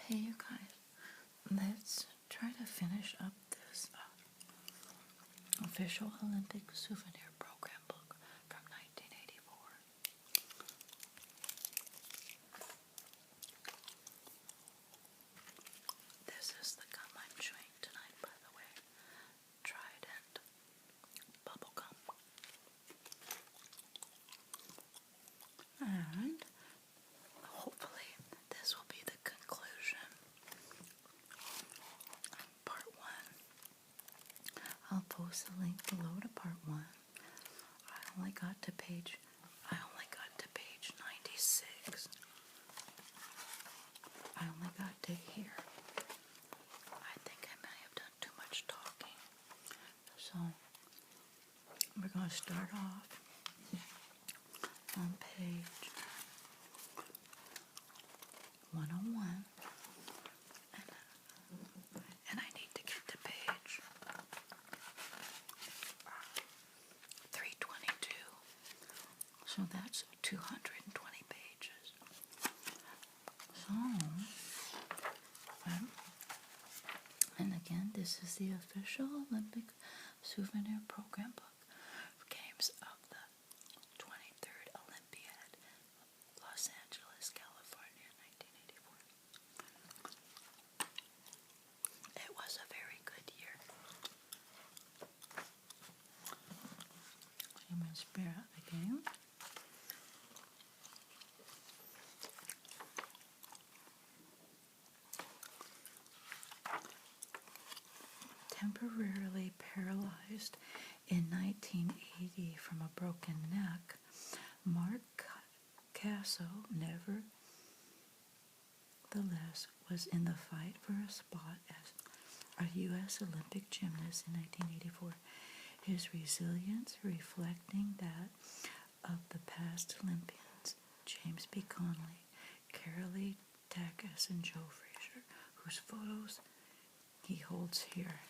Hey you guys, let's try to finish up this official Olympic souvenir program book from 1984. This is the gum I'm chewing tonight, by the way. Trident bubble gum. And hopefully this will be the conclusion. Part 1. I'll post a link below to part 1. I only got to page 96. I only got to here. I think I may have done too much talking. So we're going to start off on page 101. And I need to get to page 322. So that's 220 pages. So, and again, this is the official Olympic souvenir program book for games of the 23rd Olympiad, Los Angeles, California, 1984. It was a very good year. Human spirit again. Temporarily paralyzed in 1980 from a broken neck, Mark Casso nevertheless was in the fight for a spot as a U.S. Olympic gymnast in 1984. His resilience reflecting that of the past Olympians, James B. Conley, Carolee Takacs, and Joe Frazier, whose photos he holds here.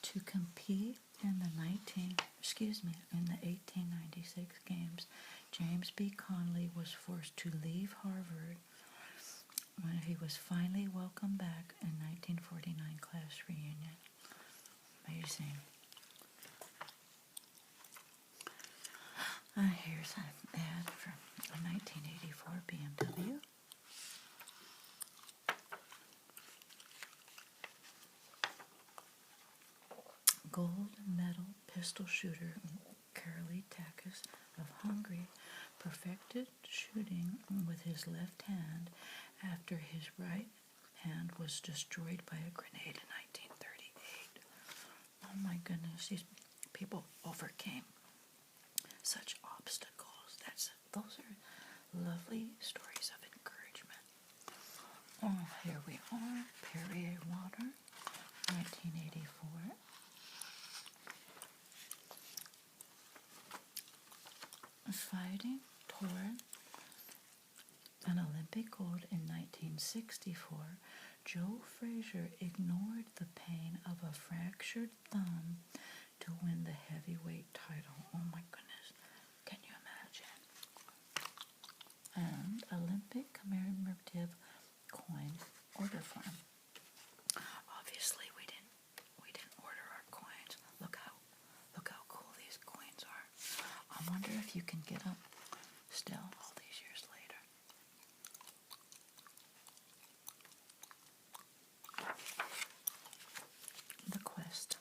To compete in the 1896 games, James B. Conley was forced to leave Harvard when he was finally welcomed back in 1949 class reunion. Amazing. Here's an ad for a 1984 BMW. Gold medal pistol shooter Carolee Takacs of Hungary perfected shooting with his left hand after his right hand was destroyed by a grenade in 1938. Oh my goodness, these people overcame such obstacles. Those are lovely stories of encouragement. Oh, here we are, Perrier water, 1984. Fighting toward an Olympic gold in 1964, Joe Frazier ignored the pain of a fractured thumb to win the heavyweight title. Oh my goodness, can you imagine? And Olympic commemorative coin order form. Obviously, we didn't order our coins. Look how cool these coins are. I wonder if you can get them still all these years later. The Quest.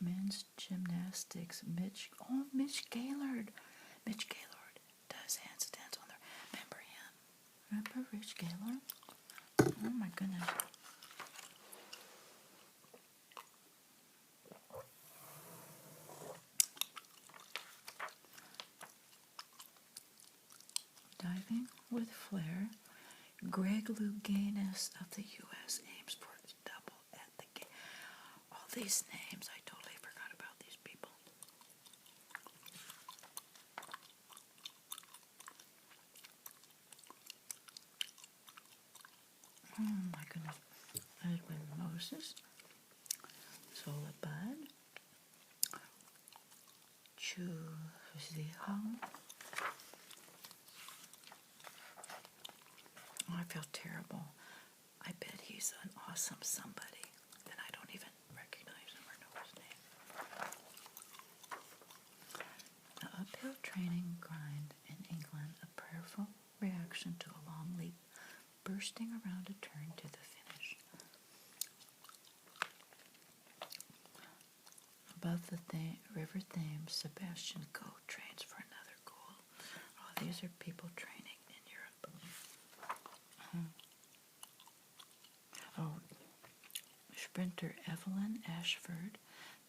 Men's Gymnastics. Mitch Gaylord. Mitch Gaylord does handstands on there. Remember him? Remember Rich Gaylord? Oh my goodness. Diving with flair, Greg Louganis of the U.S. aims for his double at the game. All these names, I totally forgot about these people. Oh my goodness. Edwin Moses, Zola Bud, Chu Zihong. Oh, I feel terrible. I bet he's an awesome somebody, and I don't even recognize him or know his name. The uphill training grind in England, a prayerful reaction to a long leap, bursting around a turn to the finish. Above the River Thames, Sebastian Coe trains for another goal. Oh, these are people training in Europe. Oh, sprinter Evelyn Ashford,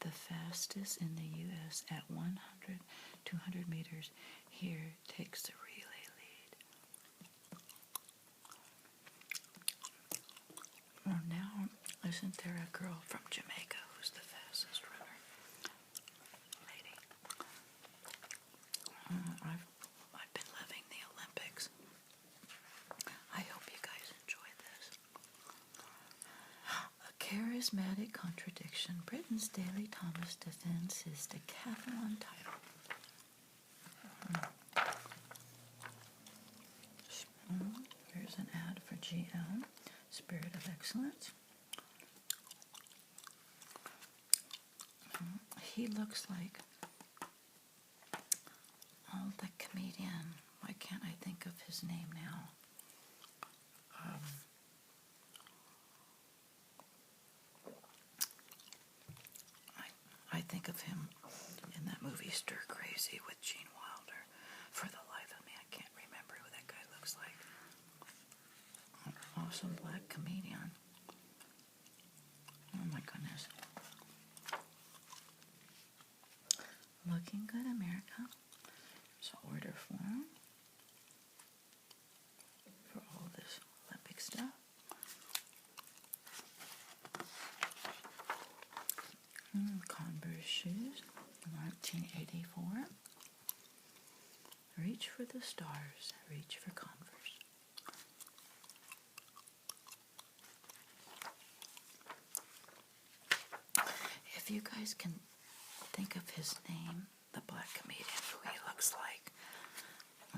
the fastest in the U.S. at 100, 200 meters, here takes the relay lead. Well, now, isn't there a girl from Jamaica who's the fastest runner? Lady. I've been loving the Olympics. I hope you guys enjoyed this. A charismatic contradiction. Britain's Daley Thomas defends his decathlon title. Here's an ad for GM, Spirit of Excellence. He looks like the comedian. Why can't I think of his name now? I think of him in that movie Stir Crazy with Gene Wilder. For the life of me, I can't remember who that guy looks like. An awesome black comedian. Oh my goodness. Looking Good America. So order form for all this Olympic stuff. Converse shoes, 1984. Reach for the stars, reach for Converse. If you guys can think of his name, the black comedian, who he looks like,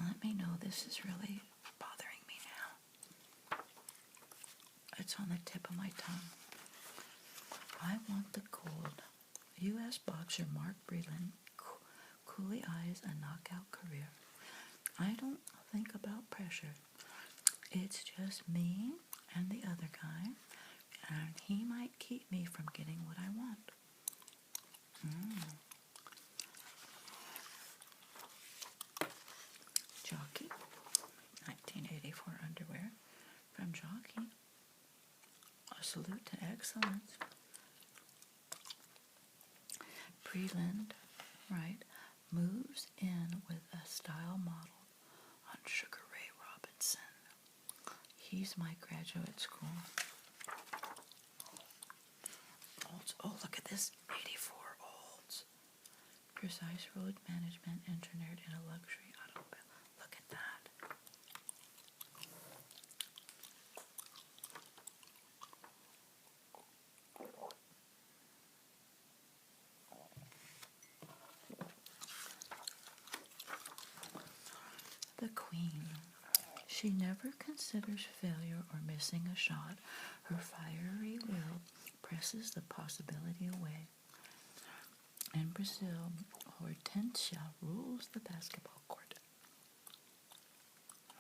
let me know. This is really bothering me now. It's on the tip of my tongue. I want the gold. U.S. boxer Mark Breland coolly eyes a knockout career. I don't think about pressure. It's just me and the other guy, and he might keep me from getting what I want. Jockey, 1984 underwear from Jockey. A salute to excellence. Breland, right, moves in with a style model on Sugar Ray Robinson. He's my graduate school. Olds. Oh, look at this. 84 Olds. Precise road management engineered in a luxury automobile. Look at that. The Queen. She never considers failure or missing a shot. Her fiery will presses the possibility away. In Brazil, Hortensia rules the basketball court.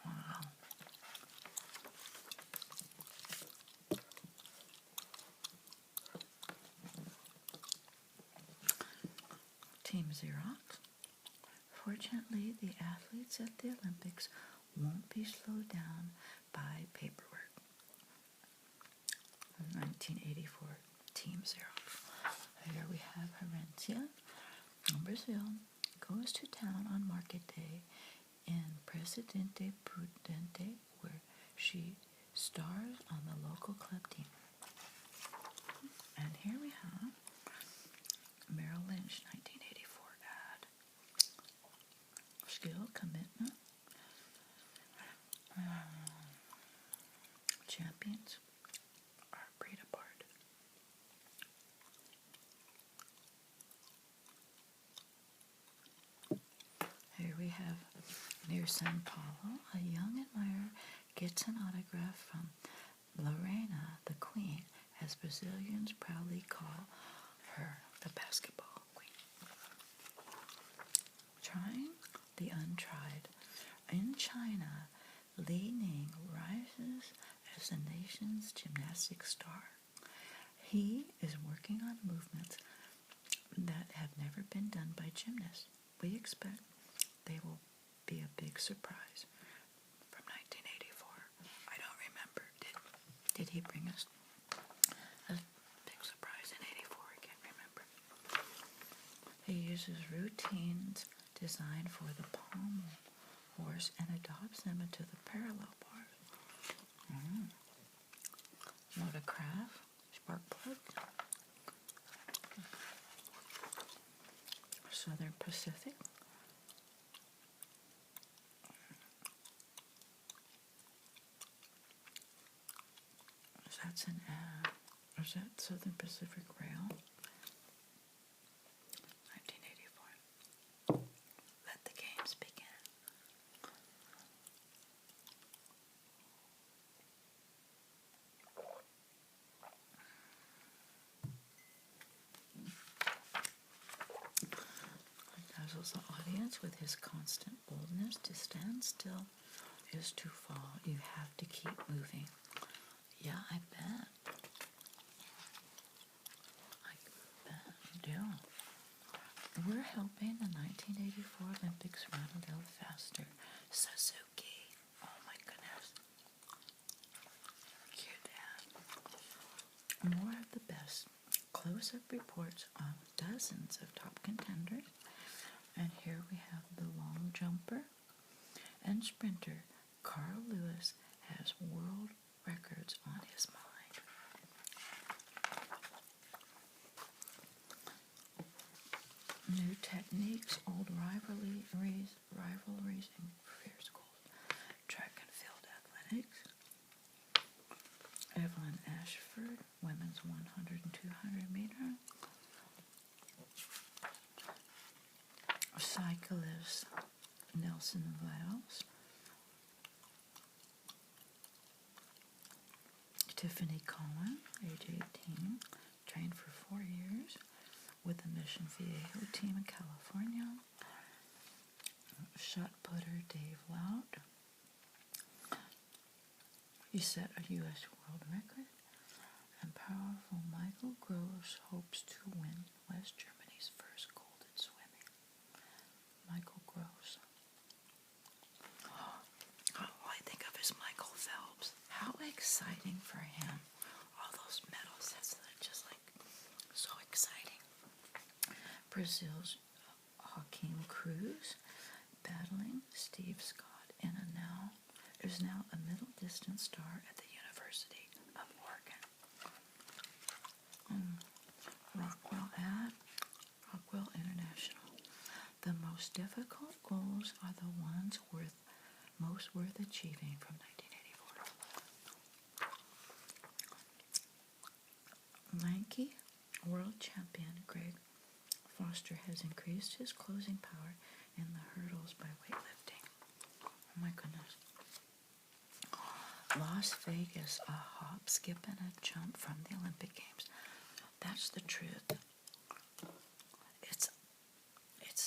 Wow. Team Xerox. Fortunately, the athletes at the Olympics won't be slowed down by paperwork. 1984, Team Xerox. Here we have Hortensia in Brazil. Goes to town on market day in Presidente Prudente, where she stars on the local club team. And here we have Merrill Lynch, 1984 ad. Skill, commitment. Champions are breed Near Sao Paulo, a young admirer gets an autograph from Lorena, the Queen, as Brazilians proudly call her the basketball queen. Trying the untried. In China, Li Ning rises as the nation's gymnastics star. He is working on movements that have never been done by gymnasts. We expect they will be a big surprise. From 1984. I don't remember. Did he bring us a big surprise in 84? I can't remember. He uses routines designed for the pommel horse and adopts them into the parallel bars. Motorcraft, spark plug, Southern Pacific. That's an is that Southern Pacific Rail? 1984. Let the games begin. Dazzles the audience with his constant boldness. To stand still is to fall. You have to keep moving. Yeah, I bet. Yeah. We're helping the 1984 Olympics run a little faster. Suzuki. Oh my goodness. Cute ad. More of the best. Close-up reports on dozens of top contenders. And here we have the long jumper and sprinter. Carl Lewis has world records on his mind. New techniques, old rivalries and fierce goals. Track and field athletics. Evelyn Ashford, women's 100 and 200 meter. Cyclist Nelson Viles. Tiffany Cohen, age 18, trained for 4 years with the Mission Viejo team in California. Shot putter Dave Lout. He set a U.S. world record. And powerful Michael Gross hopes to win West Germany's first gold in swimming. Michael Gross. All I think of is Michael Phelps. How exciting for him. All those medals, that's just like so exciting. Brazil's Joaquim Cruz battling Steve Scott is now a middle distance star at the University of Oregon. Rockwell International. The most difficult goals are the ones most worth achieving from 1984. Lanky world champion Greg Foster has increased his closing power in the hurdles by weightlifting. Oh my goodness. Las Vegas, a hop, skip, and a jump from the Olympic Games. That's the truth. It's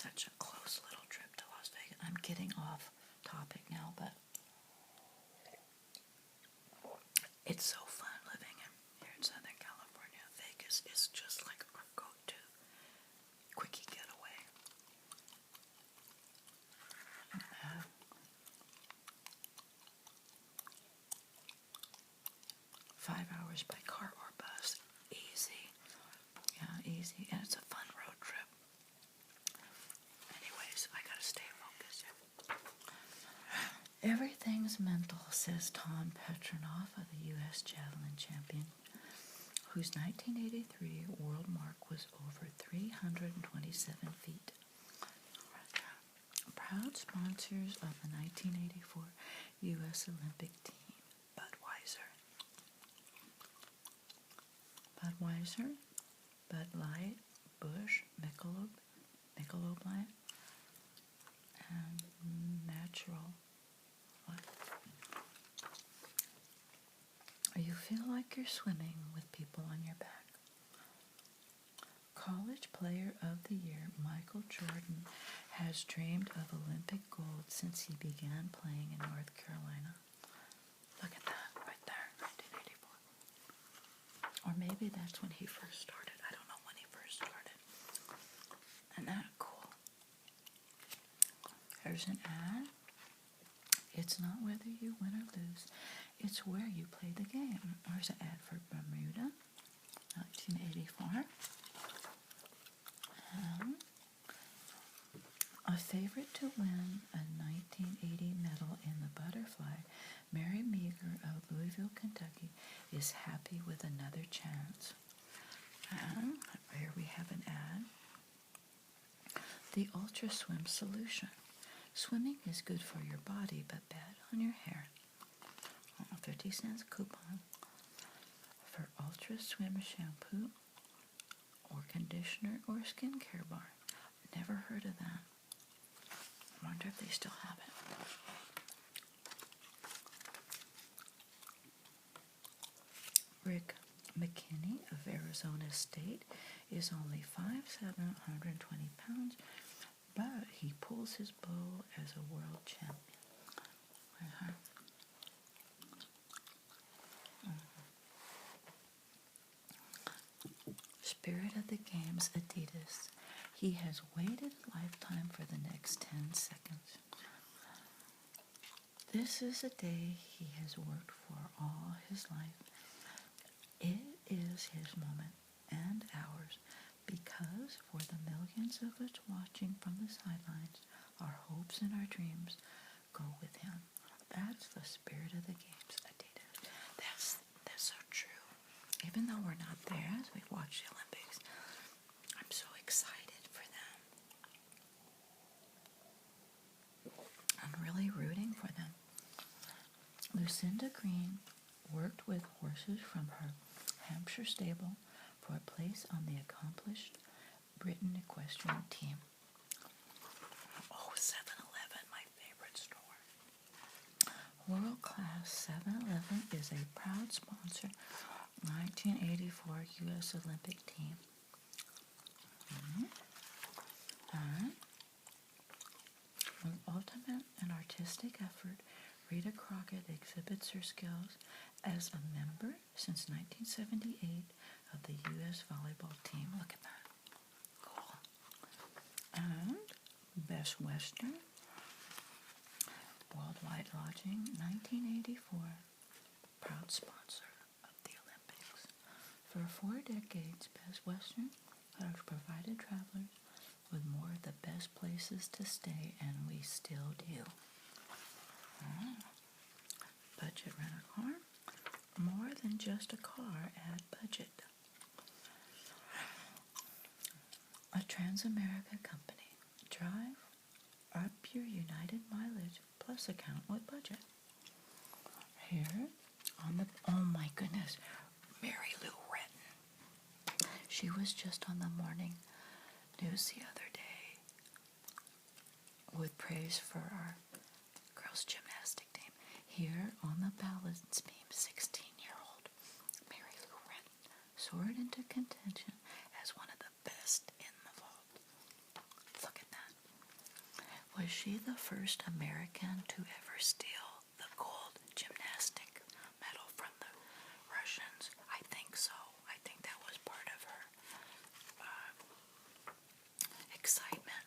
such a close little trip to Las Vegas. I'm getting off topic now, but it's so fun living here in Southern California. Vegas is just like our go-to quickie getaway. 5 hours by car or bus. Easy. Yeah, easy. And it's a fun road trip. Anyways, I gotta stay focused. Everything's mental, says Tom Petrinoff of the U.S. Javelin champion, whose 1983 world mark was over 327 feet. Proud sponsors of the 1984 U.S. Olympic team. Budweiser, Bud Light, Busch, Michelob Light, and natural. What? You feel like you're swimming with people on your back. College Player of the Year Michael Jordan has dreamed of Olympic gold since he began playing in North Carolina. Look at that right there, 1984. Or maybe that's when he first started. I don't know when he first started. Isn't that cool? There's an ad. It's not whether you win or lose. It's where you play the game. There's an ad for Bermuda, 1984. A favorite to win a 1980 medal in the butterfly, Mary Meager of Louisville, Kentucky, is happy with another chance. And here we have an ad. The Ultra Swim Solution. Swimming is good for your body, but bad on your hair. 50 cents coupon for Ultra Swim shampoo or conditioner or skincare bar. Never heard of that. I wonder if they still have it. Rick McKinney of Arizona State is only 5'7", 120 pounds, but he pulls his bow as a world champion. Spirit of the Games Adidas. He has waited a lifetime for the next 10 seconds. This is a day he has worked for all his life. It is his moment and ours because for the millions of us watching from the sidelines, our hopes and our dreams go with him. That's the spirit of the games, Adidas. That's so true. Even though we're not there as we watch the Olympics, I'm so excited for them. I'm really rooting for them. Lucinda Green worked with horses from her Hampshire stable for a place on the accomplished Britain Equestrian team. Oh, 7-Eleven, my favorite store. World Class 7-Eleven is a proud sponsor of 1984 U.S. Olympic team. With ultimate and artistic effort, Rita Crockett exhibits her skills as a member since 1978 of the U.S. volleyball team. Look at that. Cool. And Best Western, Worldwide Lodging, 1984, proud sponsor of the Olympics. For 4 decades, Best Western has provided travelers with more of the best places to stay, and we still do. Budget rent-a-car. More than just a car at budget. A Transamerica company. Drive up your United Mileage Plus account with budget. Here on the, oh my goodness, Mary Lou Retton. She was just on the morning news the other day with praise for our girls' gymnastic team. Here on the balance beam, 16-year-old Mary Lou Retton soared into contention as one of the best in the vault. Look at that. Was she the first American to ever steal the gold gymnastic medal from the Russians? I think so. I think that was part of her excitement.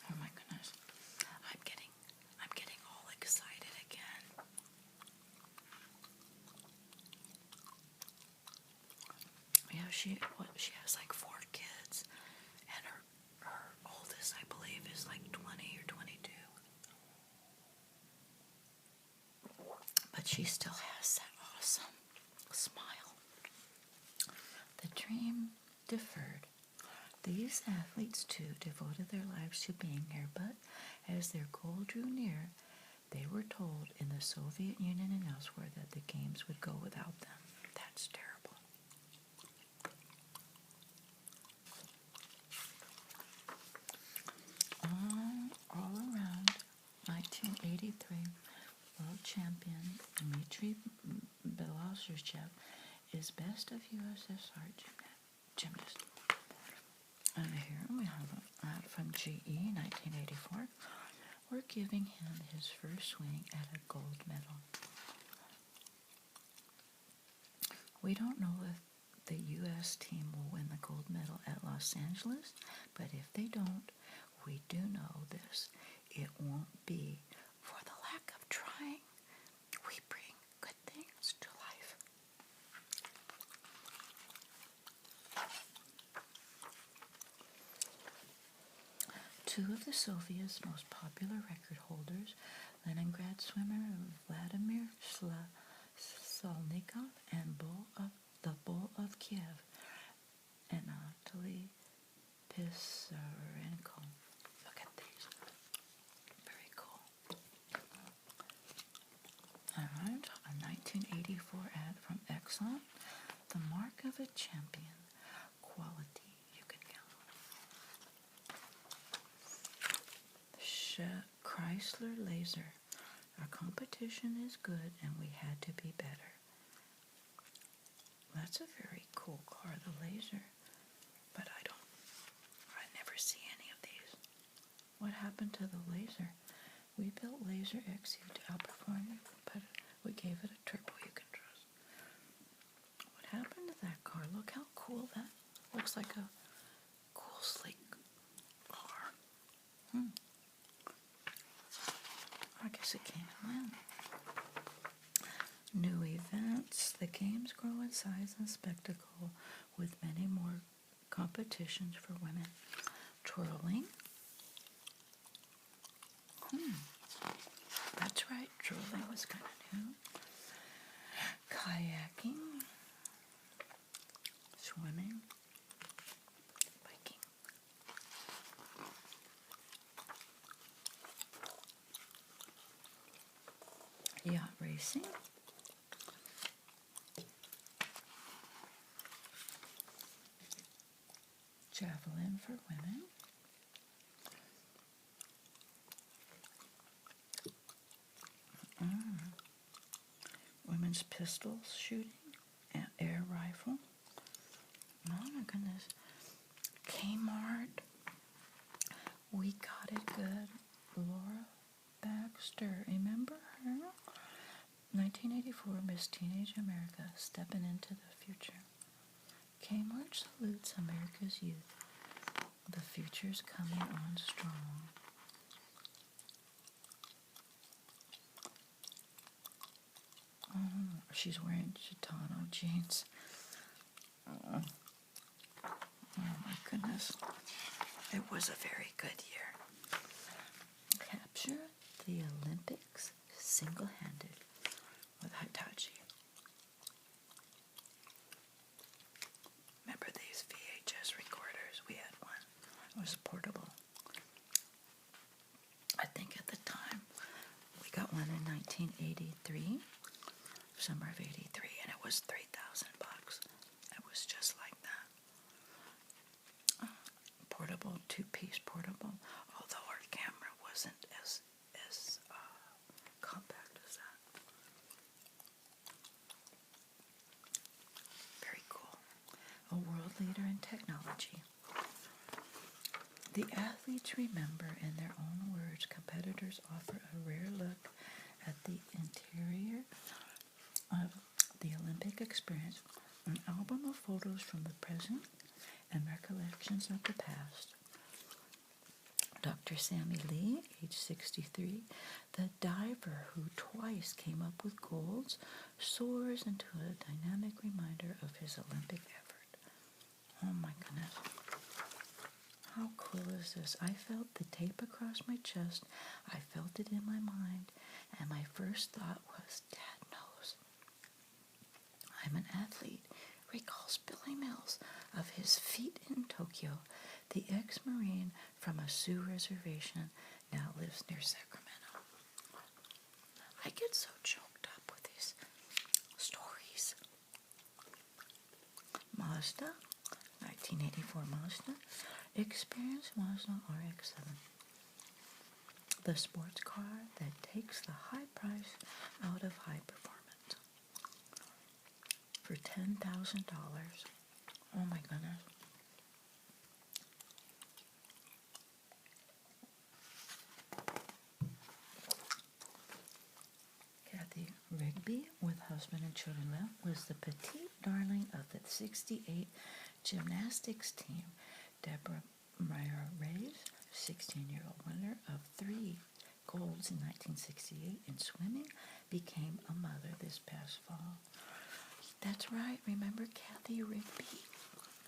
Oh my goodness. I'm getting all excited again. Yeah, she has like 4 kids, and her oldest, I believe, is like 20 or 22. But she still has that awesome smile. The dream deferred. These athletes, too, devoted their lives to being here, but as their goal drew near, they were told in the Soviet Union and elsewhere that the games would go without them. That's terrible. All champion Dmitry Beloushev is best of USSR gymnast. And here we have an ad from GE 1984. We're giving him his first swing at a gold medal. We don't know if the U.S. team will win the gold medal at Los Angeles, but if they don't, we do know this. It won't be for the lack of trying. We bring good things to life. Two of the Soviet's most popular record holders, Leningrad swimmer Vladimir Solnikov and the Bull of Kiev, Anatoly Pisarenko. Look at these. Very cool. Alright, a 1984 ad from Exxon. The mark of a champion. Quality you can count. Chrysler Laser. Our competition is good and we had to be better. That's a very cool car, the Laser. But I never see any of these. What happened to the Laser? We built Laser XU to outperform it, but we gave it a turbo you can trust. What happened to that car? Look how cool that looks, like a cool, sleek car. I guess it came and went. New events. The games grow in size and spectacle with many more competitions for women. Twirling. That's right, twirling was kind of new. Kayaking. Swimming. Biking. Yacht racing. Javelin for women. Women's pistol shooting and air rifle. Oh my goodness. Kmart. We Got It Good. Laura Baxter. Remember her? 1984 Miss Teenage America, stepping into the future. Kmart salutes America's youth. The future's coming on strong. Oh, she's wearing Gitano jeans. Oh my goodness. It was a very good year. Capture the Olympics single-handed with Hitachi. Remember these VHS recorders? We had one. It was portable. I think at the time we got one in 1983, summer of '83, and it was $3,000. It was just like that. Portable, two-piece portable. Although our camera wasn't as compact as that. Very cool. A world leader in technology. The athletes remember, in their own words, competitors offer a rare look at the interior of the Olympic experience, an album of photos from the present and recollections of the past. Dr. Sammy Lee, age 63, the diver who twice came up with golds, soars into a dynamic reminder of his Olympic effort. Oh my goodness. How cool is this? I felt the tape across my chest. I felt it in my mind. And my first thought was, Dad knows. I'm an athlete, recalls Billy Mills of his feat in Tokyo. The ex-Marine from a Sioux reservation now lives near Sacramento. I get so choked up with these stories. Mazda, 1984 Mazda. Experience Mazda RX-7. the sports car that takes the high price out of high performance. For $10,000. Oh my goodness. Kathy Rigby, with husband and children left, was the petite darling of the '68 gymnastics team. Deborah Meyer Reyes, 16-year-old winner of 3 golds in 1968 in swimming, became a mother this past fall. That's right. Remember Kathy Rigby?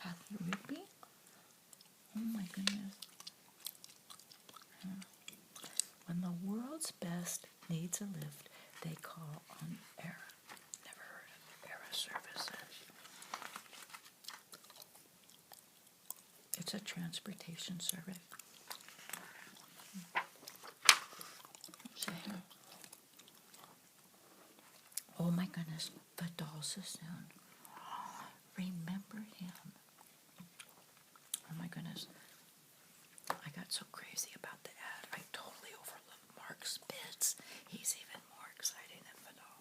Kathy Rigby? Oh my goodness. When the world's best needs a lift, they call on ERA. Never heard of ERA Services. It's a transportation service. Oh my goodness, Vidal Sassoon. Remember him? Oh my goodness. I got so crazy about the ad. I totally overlooked Mark Spitz. He's even more exciting than Vidal.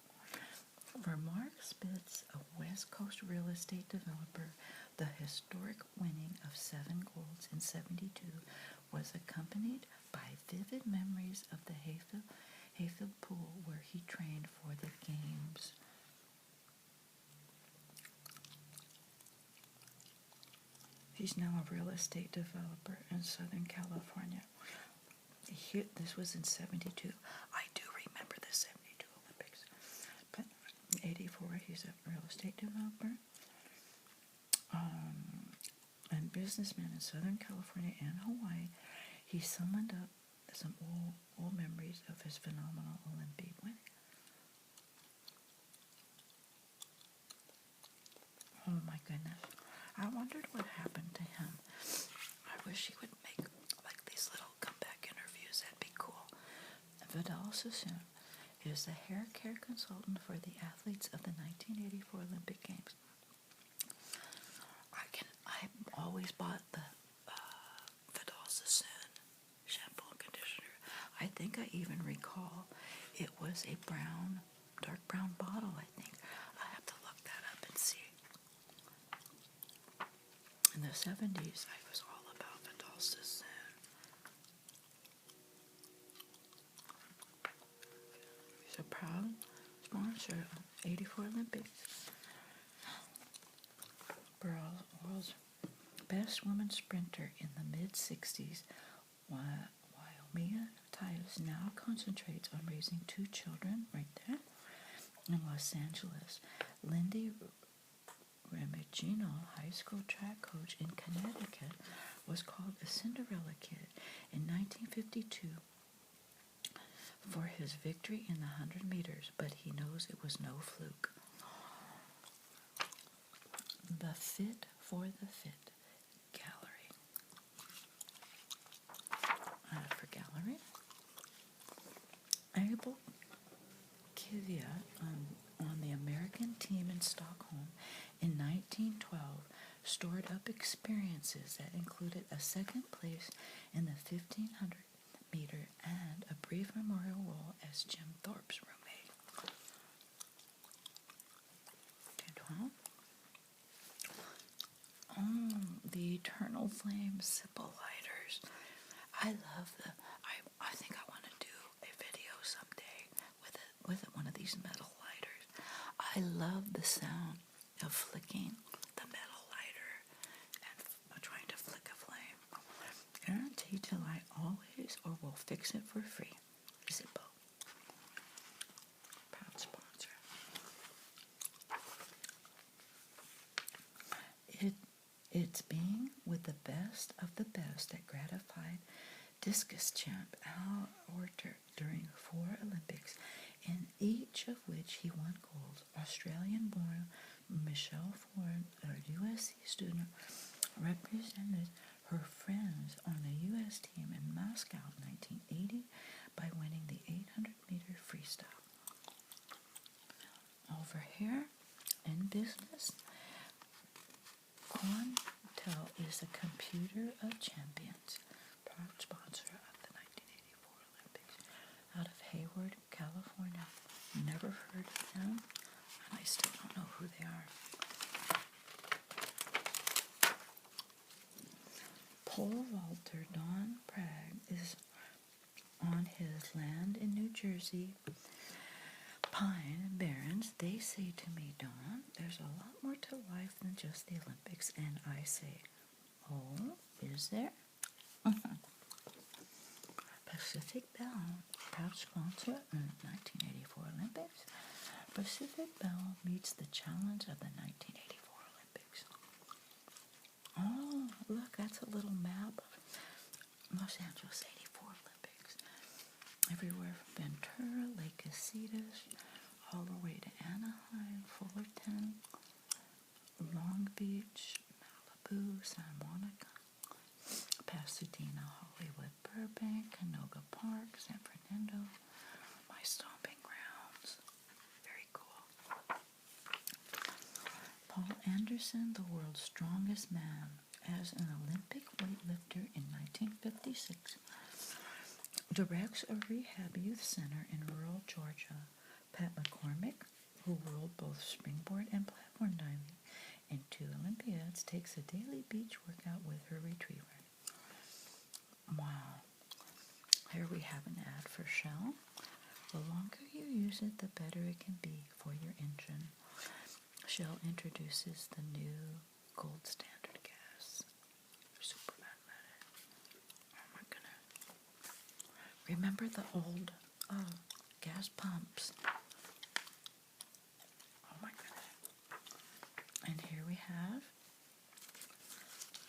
For Mark Spitz, a West Coast real estate developer, the historic winning of 7 golds in '72 was accompanied by vivid memories of the Hayfield pool where he trained for the games. He's now a real estate developer in Southern California. This was in '72. I do remember the '72 Olympics. But in '84, he's a real estate developer and businessman in Southern California and Hawaii. He summoned up some old memories of his phenomenal Olympic winning. Oh my goodness. I wondered what happened to him. I wish he would make like these little comeback interviews. That'd be cool. Vidal Sassoon is the hair care consultant for the athletes of the 1984 Olympic Games. I always bought the Vidal Sassoon shampoo and conditioner. I think I even recall it was a dark brown bottle, I think. I have to look that up and see. In the '70s, I was all about Vidal Sassoon. He's a proud sponsor of '84 Olympics. World's best woman sprinter in the mid-'60s, Waimea Titus now concentrates on raising 2 children right there in Los Angeles. Lindy Remigino, high school track coach in Connecticut, was called a Cinderella Kid in 1952 for his victory in the 100 meters, but he knows it was no fluke. The Fit for the Fit Gallery. For gallery, Abel Kivia on the American team in Stockholm in 1912 stored up experiences that included a second place in the 1500 meter and a brief memorial role as Jim Thorpe's roommate. The Eternal Flame Sipple lighters. I love them. I think I want to do a video someday with one of these metal lighters. I love the sound of flicking the metal lighter and trying to flick a flame. Guaranteed to light always, or we'll fix it for free. Zippo. Proud sponsor. It's being with the best of the best that gratified discus champ Al Orter during 4 Olympics, in each of which he won gold. Australian-born Michelle Ford, a USC student, represented her friends on the U.S. team in Moscow in 1980 by winning the 800-meter freestyle. Over here in business, Quantel is the computer of champions, proud sponsor of the 1984 Olympics. out of Hayward, California. Never heard of them, and I still don't know who they are. Pole vaulter Don Bragg is on his land in New Jersey, Pine Barrens. They say to me, Don, there's a lot more to life than just the Olympics. And I say, oh, is there? Pacific Bell, proud sponsor of the 1984 Olympics. Pacific Bell meets the challenge of the 1984 Olympics. Oh, look, that's a little map of Los Angeles 84 Olympics. Everywhere from Ventura, Lake Casitas, all the way to Anaheim, Fullerton, Long Beach, Malibu, Santa Monica, Pasadena, Hollywood, Burbank, Canoga Park, San Fernando, my stomping grounds. Very cool. Paul Anderson, the world's strongest man, as an Olympic weightlifter in 1956, directs a rehab youth center in rural Georgia. Pat McCormick, who whirled both springboard and platform diving in 2 Olympiads, takes a daily beach workout with her retriever. Wow. Here we have an ad for Shell. The longer you use it, the better it can be for your engine. Shell introduces the new gold standard gas. Super magnetic. Oh my goodness. Remember the old gas pumps? Oh my goodness. And here we have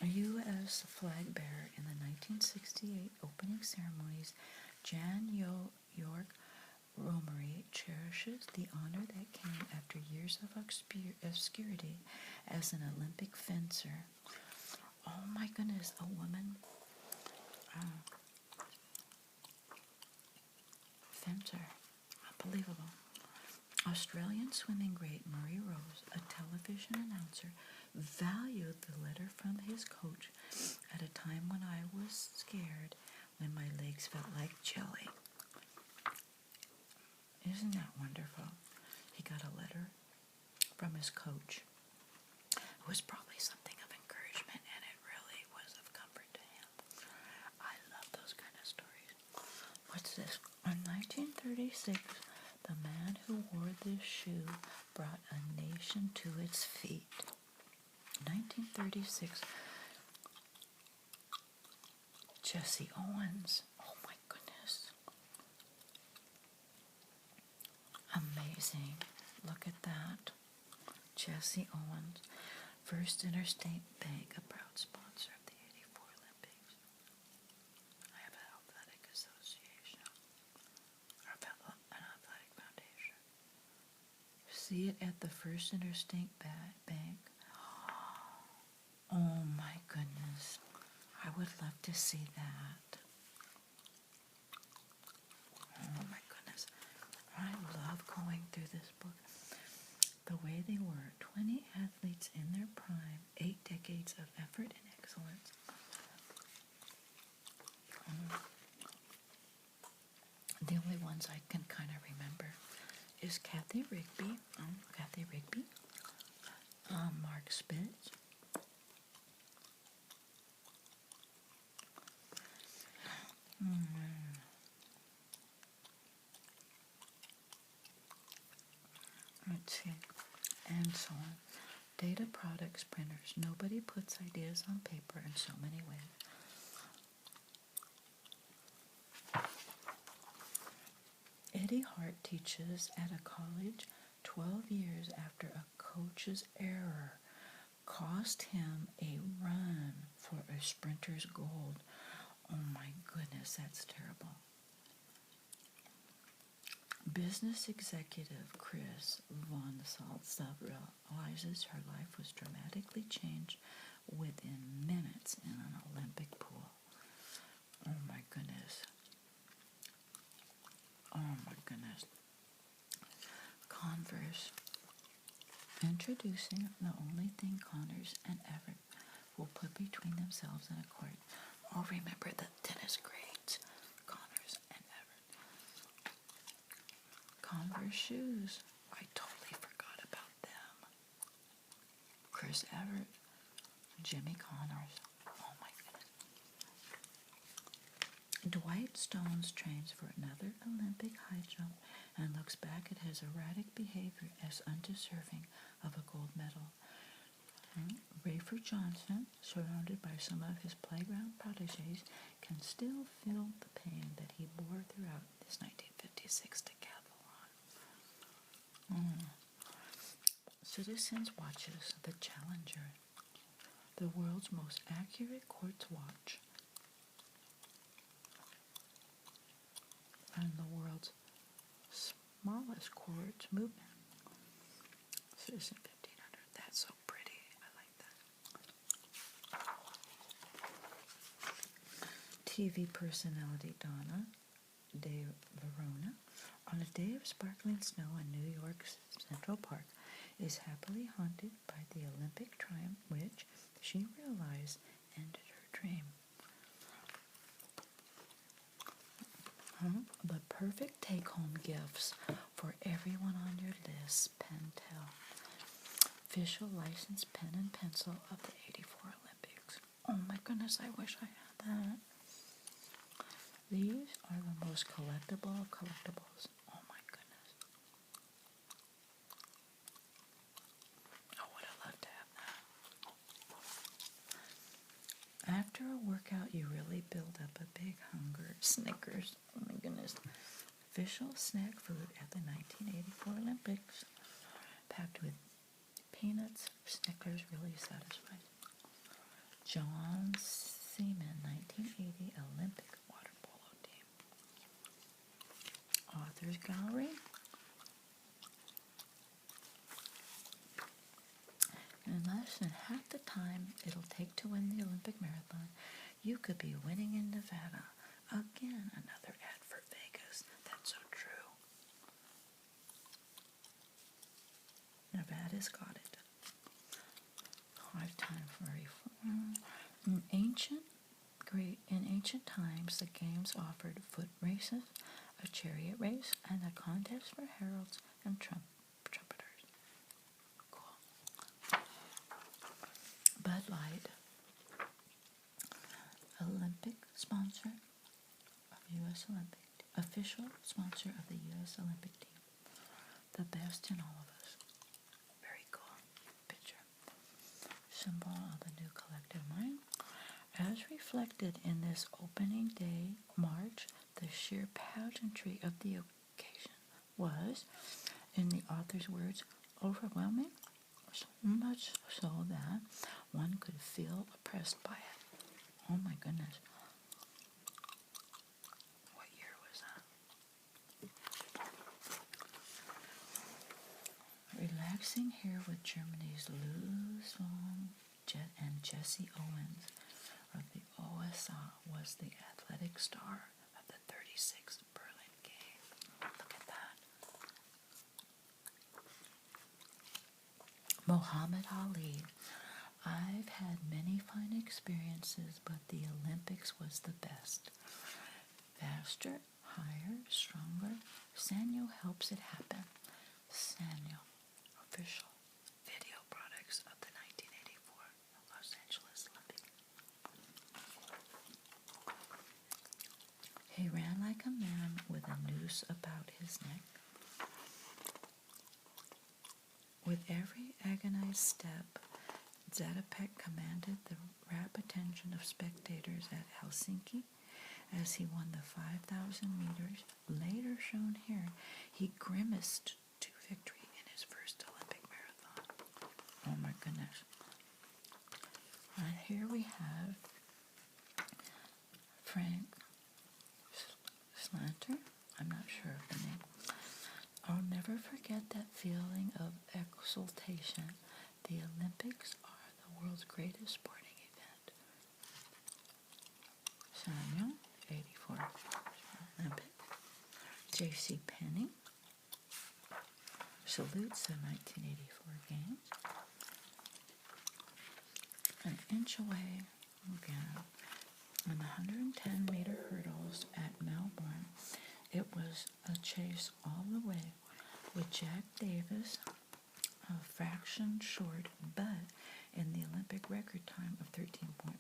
a U.S. flag bearer in the 1968 opening ceremonies. Jan York Romery cherishes the honor that came after years of obscurity as an Olympic fencer. Oh my goodness, a woman fencer. Unbelievable. Australian swimming great Murray Rose, a television announcer, valued the letter from his coach at a time when I was scared, when my legs felt like jelly. Isn't that wonderful? He got a letter from his coach. It was probably something of encouragement, and it really was of comfort to him. I love those kind of stories. What's this? In 1936, the man who wore this shoe brought a nation to its feet. 1936, Jesse Owens. Oh my goodness. Amazing. Look at that. Jesse Owens, First Interstate Bank, a proud sponsor of the 84 Olympics. I have an athletic association, or an athletic foundation. See it at the First Interstate Bank. Oh my goodness. I would love to see that. Oh my goodness. I love going through this book. The way they were, 20 athletes in their prime, 8 decades of effort and excellence. The only ones I can kind of remember is Kathy Rigby, Mark Spitz, let's see, and so on. Data products, printers. Nobody puts ideas on paper in so many ways. Eddie Hart teaches at a college 12 years after a coach's error cost him a run for a sprinter's gold. Oh my goodness, that's terrible. Business executive Chris Von Saltz realizes her life was dramatically changed within minutes in an Olympic pool. Oh my goodness. Oh my goodness. Converse. Introducing the only thing Connors and Everett will put between themselves and a court. Oh, remember the tennis greats, Connors and Everett. Converse shoes. I totally forgot about them. Chris Everett, Jimmy Connors. Oh my goodness. Dwight Stones trains for another Olympic high jump and looks back at his erratic behavior as undeserving of a gold medal. Rayford Johnson, surrounded by some of his playground protégés, can still feel the pain that he bore throughout his 1956 decathlon. Citizens watches the Challenger, the world's most accurate quartz watch, and the world's smallest quartz movement. Citizen 1500. That's so pretty. I like that. TV personality Donna De Verona, on a day of sparkling snow in New York's Central Park, is happily haunted by the Olympic triumph which, she realized, ended her dream. The perfect take-home gifts for everyone on your list, Pentel. Official licensed pen and pencil of the '84 Olympics. Oh my goodness, I wish I had that. These are the most collectible of collectibles. Oh my goodness. I would have loved to have that. After a workout, you really build up a big hunger. Snickers. Oh my goodness. Official snack food at the 1984 Olympics. Packed with peanuts, Snickers really satisfied. John Seaman, 1980 Olympic water polo team. Authors Gallery. In less than half the time it'll take to win the Olympic marathon, you could be winning in Nevada. Again, another ad for Vegas. That's so true. Nevada's got it. Lifetime for reform. In ancient times, the games offered foot races, a chariot race, and a contest for heralds and trumpeters. Cool. Bud Light, Olympic sponsor of U.S. Olympic, official sponsor of the U.S. Olympic team. The best in all of us. Very cool picture. Symbol of the new collective mind. As reflected in this opening day march, the sheer pageantry of the occasion was, in the author's words, overwhelming, so much so that one could feel oppressed by it. Oh my goodness. What year was that? Relaxing here with Germany's Lou Song and Jesse Owens of the OSA was the athletic star of the 36th Berlin game. Look at that. Muhammad Ali. I've had many fine experiences, but the Olympics was the best. Faster, higher, stronger. Sanyo helps it happen. Sanyo, official video products of the 1984 Los Angeles Olympics. He ran like a man with a noose about his neck. With every agonized step, Zatopek commanded the rapt attention of spectators at Helsinki as he won the 5,000 meters. Later shown here, he grimaced to victory in his first Olympic marathon. Oh my goodness. And here we have Frank Slanter. I'm not sure of the name. I'll never forget that feeling of exultation. The Olympics are the world's greatest sporting event. Samuel, 84 Olympic. J.C. Penney salutes the 1984 games. An inch away again on the 110-meter hurdles at Melbourne, It was a chase all the way, with Jack Davis a fraction short, but in the Olympic record time of 13.5,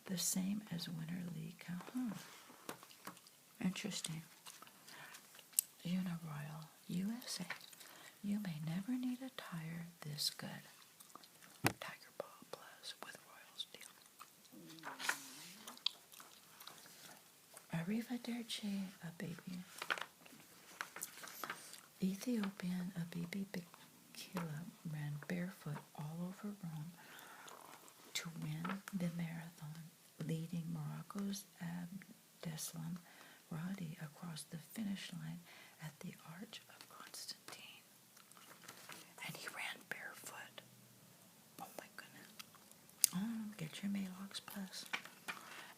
the same as winner Lee Calhoun. Interesting. Uniroyal, USA. You may never need a tire this good. Tiger Ball Plus with Royal Steel. Arrivederci, a baby. Ethiopian Abibi Bikila ran barefoot all over Rome to win the marathon, leading Morocco's Abdeslam Radi across the finish line at the Arch of Constantine. And he ran barefoot. Oh my goodness. Oh, get your Malox Plus.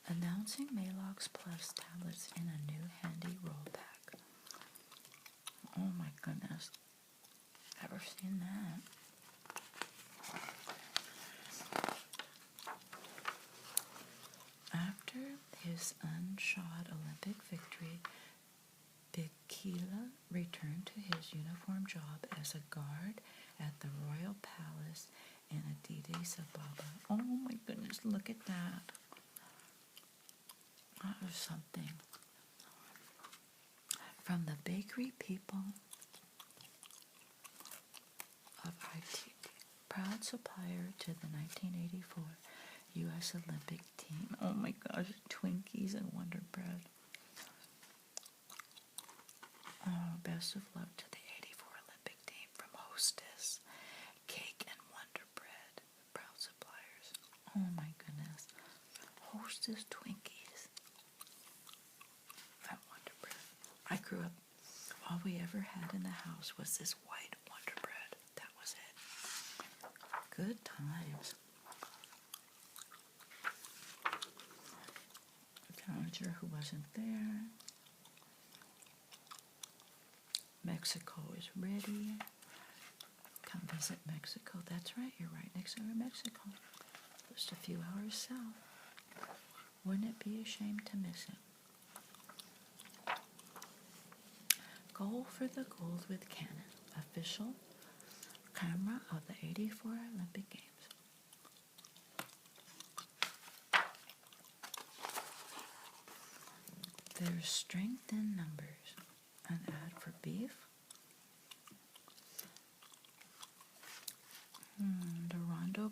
Announcing Malox Plus tablets in a new handy roll pack. Oh my goodness. Ever seen that? After his unshod Olympic victory, Bikila returned to his uniform job as a guard at the Royal Palace in Addis Ababa. Oh my goodness, look at that. That was something. From the bakery people of IT, proud supplier to the 1984 U.S. Olympic team. Oh my gosh, Twinkies and Wonder Bread. Oh, best of luck to the 84 Olympic team from Hostess, Cake and Wonder Bread, proud suppliers. Oh my goodness. Hostess Twinkies and Wonder Bread. I grew up, all we ever had in the house was this white Wonder Bread. That was it. Good times. Challenger who wasn't there. Mexico is ready. Come visit Mexico. That's right, you're right next door to Mexico. Just a few hours south. Wouldn't it be a shame to miss it? Goal for the gold with Canon. Official camera of the 84 Olympic Games. There's strength in numbers. An ad for beef. Dorando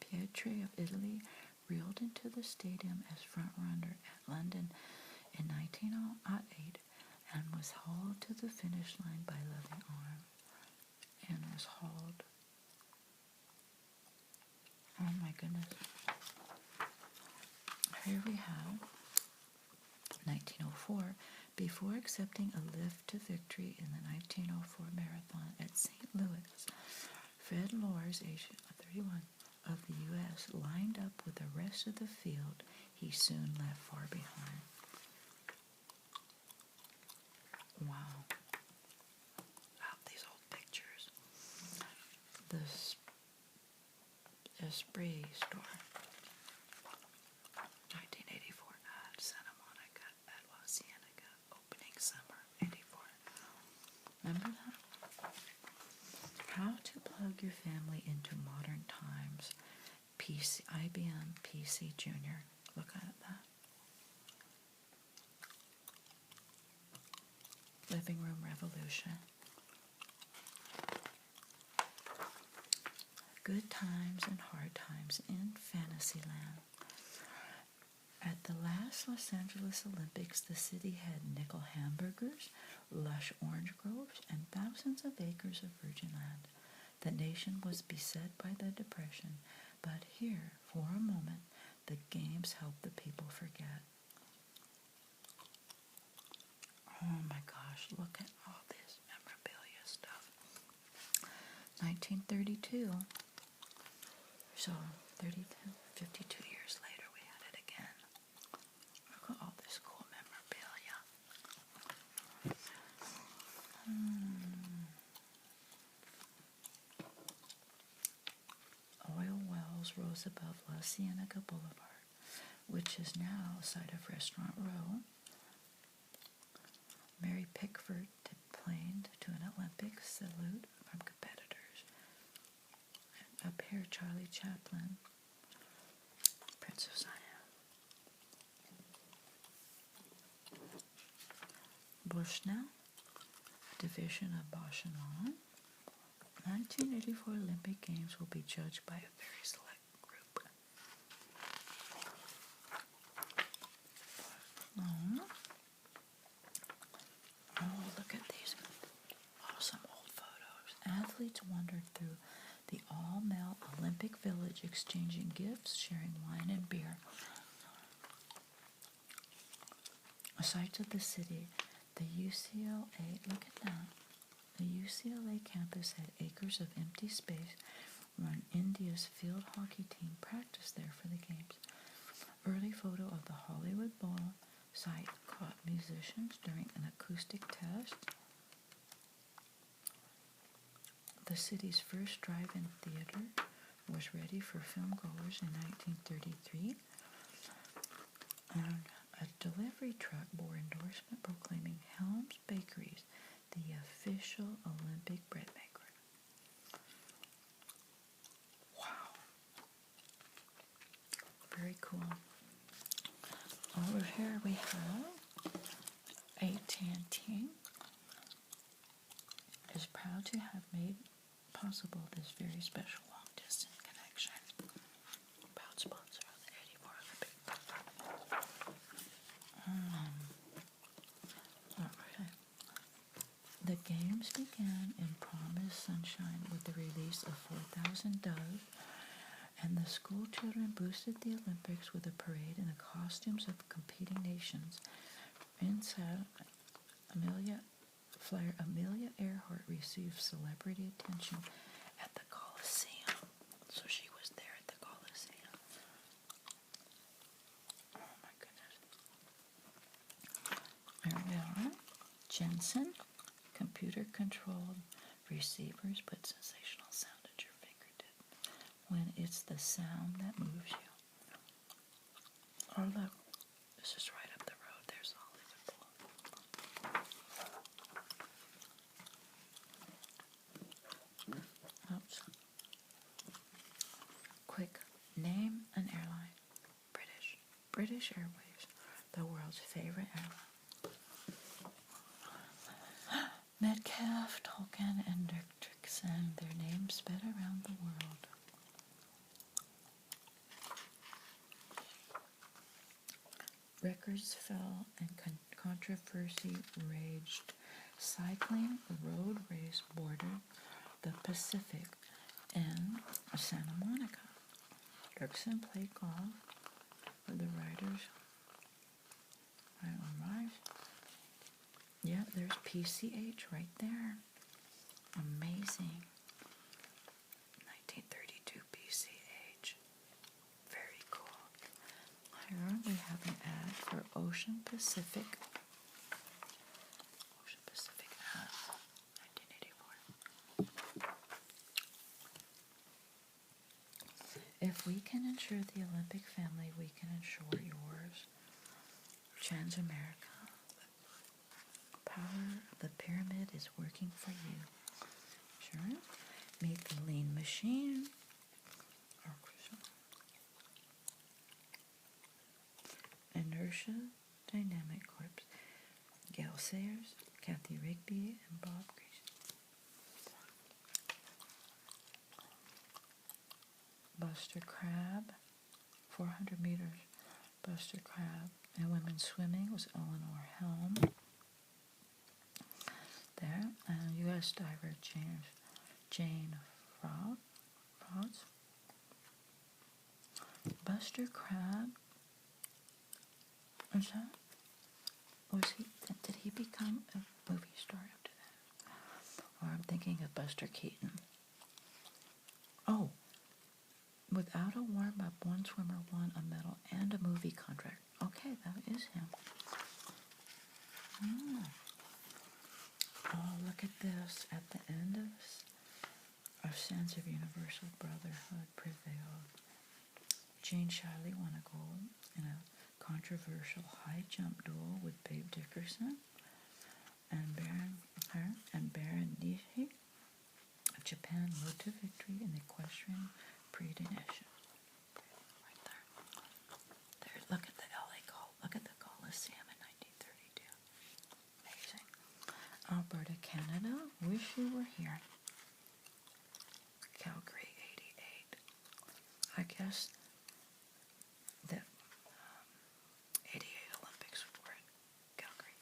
Pietri of Italy reeled into the stadium as front-runner at London in 1908 and was hauled to the finish line by Loving Arm. And was hauled. Oh my goodness. Here we have 1904, before accepting a lift to victory in the 1904 marathon at St. Louis, Fred Lors, age 31, of the U.S., lined up with the rest of the field he soon left far behind. Wow. Wow, these old pictures. The Esprit store. 1984 ad, Santa Monica, at La Cienega, opening summer, 84. Remember that? How to plug your family into modern times. IBM PC Junior. Look at that. Living Room Revolution. Good times and hard times in Fantasyland. At the last Los Angeles Olympics, the city had nickel hamburgers, lush orange groves, and thousands of acres of virgin land. The nation was beset by the Depression, but here, for a moment, the games helped the people forget. Oh my gosh, look at all this memorabilia stuff. 1932. So, 52 years later, we had it again. Look at all this cool memorabilia. Oil wells rose above La Cienega Boulevard, which is now a site of Restaurant Row. Mary Pickford declined to an Olympic salute from competitors. Up here, Charlie Chaplin, Prince of Siam. Bushnell, division of Boshanon. 1984 Olympic Games will be judged by a very select group. Oh, look at these awesome old photos. Athletes wandered through the all-male Olympic Village, exchanging gifts, sharing wine and beer. Sights of the city, the UCLA, look at that. The UCLA campus had acres of empty space where India's field hockey team practiced there for the games. Early photo of the Hollywood Bowl site caught musicians during an acoustic test. The city's first drive-in theater was ready for film goers in 1933. And a delivery truck bore endorsement proclaiming Helms Bakeries the official Olympic bread maker. Wow. Very cool. Over here we have AT&T is proud to have made possible this very special long-distance connection. Proud sponsor of the 84 Olympic. The games began in promised sunshine with the release of 4,000 doves, and the school children boosted the Olympics with a parade in the costumes of competing nations. Inside, Amelia Earhart received celebrity attention at the Coliseum. So she was there at the Coliseum. Oh my goodness. There we are. Jensen. Computer-controlled receivers put sensational sound at your fingertip when it's the sound that moves you. Oh look, this is right up the road. There's Hollywood Bowl. Oops. Quick, name an airline. British Airways, the world's favorite airline. Metcalf, Tolkien, and Dickinson, their names sped around the world. Records fell and controversy raged. Cycling road race bordered the Pacific in Santa Monica. Dirksen played golf with the riders. Right on rise. Yeah, there's PCH right there. Amazing. 1932 PCH. Very cool. Here we have an ad for Ocean Pacific. Ocean Pacific ad. 1984. If we can ensure the Olympic family, we can ensure yours. Transamerica. Power of the pyramid is working for you. Sure. Meet the lean machine. Inertia Dynamic Corps. Gail Sayers, Kathy Rigby, and Bob Greasy. Buster Crabbe, 400 meters. Buster Crabbe. And women's swimming was Eleanor Helm. There, and U.S. diver Jane Frost. Buster Crabbe. Did he become a movie star after that? Or I'm thinking of Buster Keaton. Oh, without a warm-up, one swimmer won a medal and a movie contract. Okay, that is him. Oh, look at this. At the end of a sense of universal brotherhood prevailed. Jane Shiley won a gold in a controversial high jump duel with Babe Dickerson. and Baron Nishi of Japan rode to victory in the Equestrian Prix de Nation. Right there. Look at the LA Gold. Look at the Coliseum in 1932. Amazing. Alberta, Canada. Wish you were here. Calgary, 88. I guess that 88 Olympics were in Calgary.